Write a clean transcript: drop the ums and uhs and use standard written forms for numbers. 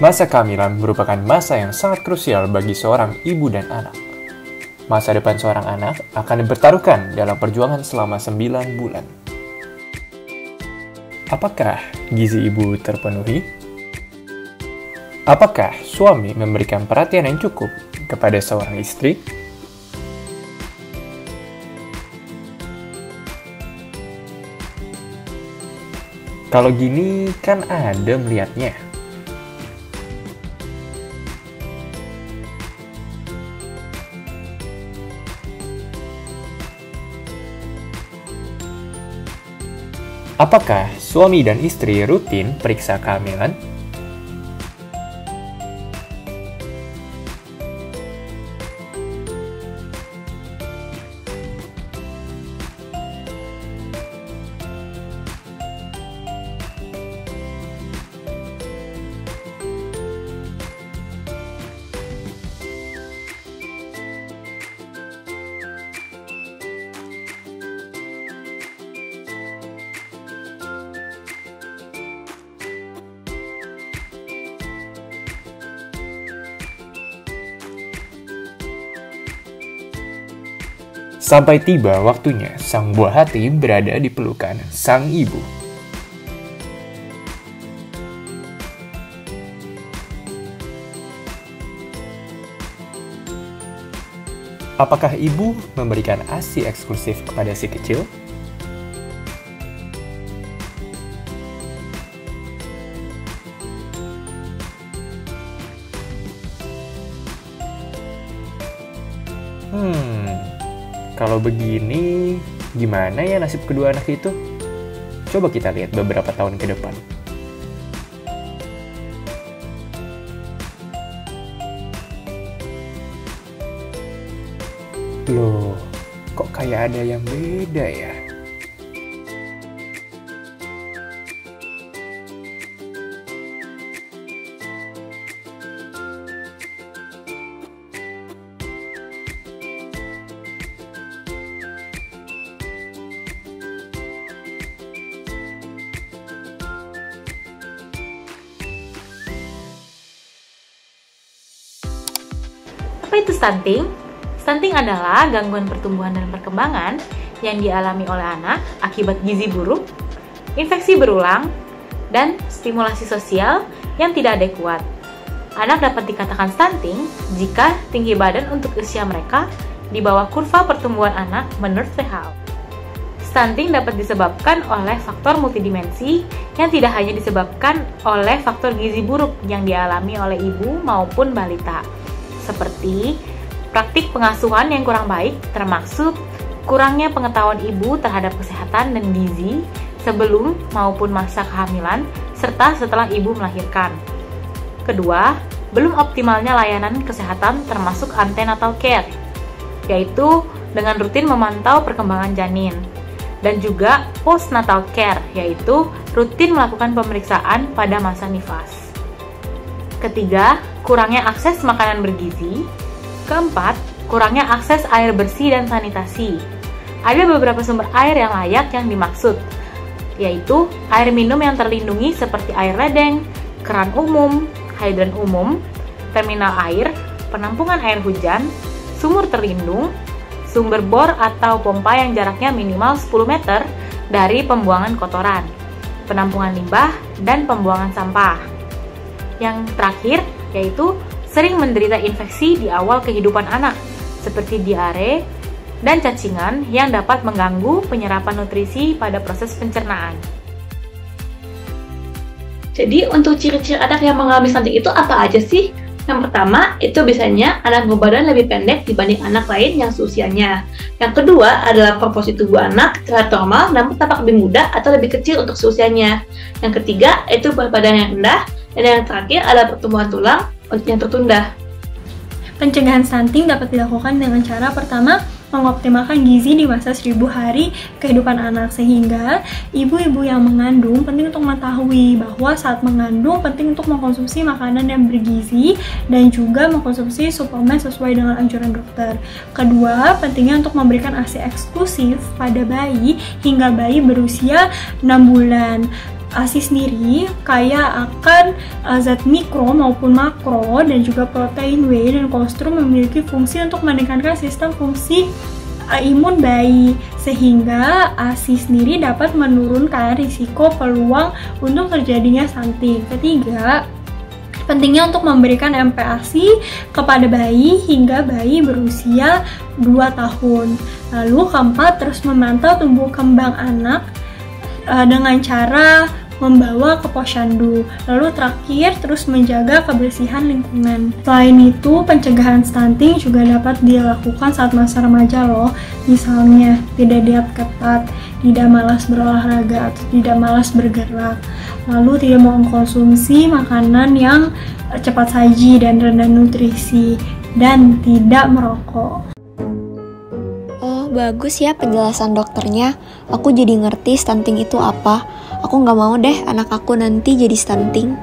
Masa kehamilan merupakan masa yang sangat krusial bagi seorang ibu dan anak. Masa depan seorang anak akan dipertaruhkan dalam perjuangan selama 9 bulan. Apakah gizi ibu terpenuhi? Apakah suami memberikan perhatian yang cukup kepada seorang istri? Kalau gini kan ada melihatnya. Apakah suami dan istri rutin periksa kehamilan? Sampai tiba waktunya sang buah hati berada di pelukan sang ibu. Apakah ibu memberikan ASI eksklusif kepada si kecil? Kalau begini, gimana ya nasib kedua anak itu? Coba kita lihat beberapa tahun ke depan. Loh, kok kayak ada yang beda ya? Apa itu stunting? Stunting adalah gangguan pertumbuhan dan perkembangan yang dialami oleh anak akibat gizi buruk, infeksi berulang, dan stimulasi sosial yang tidak adekuat. Anak dapat dikatakan stunting jika tinggi badan untuk usia mereka di bawah kurva pertumbuhan anak menurut WHO. Stunting dapat disebabkan oleh faktor multidimensi yang tidak hanya disebabkan oleh faktor gizi buruk yang dialami oleh ibu maupun balita, seperti praktik pengasuhan yang kurang baik, termasuk kurangnya pengetahuan ibu terhadap kesehatan dan gizi sebelum maupun masa kehamilan, serta setelah ibu melahirkan. Kedua, belum optimalnya layanan kesehatan termasuk antenatal care, yaitu dengan rutin memantau perkembangan janin. Dan juga postnatal care, yaitu rutin melakukan pemeriksaan pada masa nifas. Ketiga, kurangnya akses makanan bergizi. Keempat, kurangnya akses air bersih dan sanitasi. Ada beberapa sumber air yang layak yang dimaksud, yaitu air minum yang terlindungi seperti air ledeng, keran umum, hidran umum, terminal air, penampungan air hujan, sumur terlindung, sumber bor atau pompa yang jaraknya minimal 10 meter dari pembuangan kotoran, penampungan limbah, dan pembuangan sampah. Yang terakhir, yaitu sering menderita infeksi di awal kehidupan anak, seperti diare dan cacingan yang dapat mengganggu penyerapan nutrisi pada proses pencernaan. Jadi untuk ciri-ciri anak yang mengalami stunting itu apa aja sih? Yang pertama, itu biasanya anak berbadan lebih pendek dibanding anak lain yang seusianya. Yang kedua adalah proporsi tubuh anak terlihat normal namun tampak lebih muda atau lebih kecil untuk seusianya. Yang ketiga, itu berat badan yang rendah. Dan yang terakhir adalah pertumbuhan tulang yang tertunda. Pencegahan stunting dapat dilakukan dengan cara pertama, mengoptimalkan gizi di masa 1000 hari kehidupan anak, sehingga ibu-ibu yang mengandung penting untuk mengetahui bahwa saat mengandung penting untuk mengkonsumsi makanan yang bergizi dan juga mengkonsumsi suplemen sesuai dengan anjuran dokter. Kedua, pentingnya untuk memberikan ASI eksklusif pada bayi hingga bayi berusia 6 bulan. ASI sendiri kaya akan zat mikro maupun makro dan juga protein whey dan kolostrum memiliki fungsi untuk meningkatkan sistem fungsi imun bayi, sehingga ASI sendiri dapat menurunkan risiko peluang untuk terjadinya stunting. Ketiga, pentingnya untuk memberikan MPASI kepada bayi hingga bayi berusia 2 tahun. Lalu keempat, terus memantau tumbuh kembang anak dengan cara membawa ke posyandu. Lalu terakhir, terus menjaga kebersihan lingkungan. Selain itu, pencegahan stunting juga dapat dilakukan saat masa remaja loh. Misalnya, tidak diet ketat, tidak malas berolahraga atau tidak malas bergerak. Lalu tidak mengkonsumsi makanan yang cepat saji dan rendah nutrisi, dan tidak merokok. Oh, bagus ya penjelasan dokternya. Aku jadi ngerti stunting itu apa. Aku nggak mau deh anak aku nanti jadi stunting.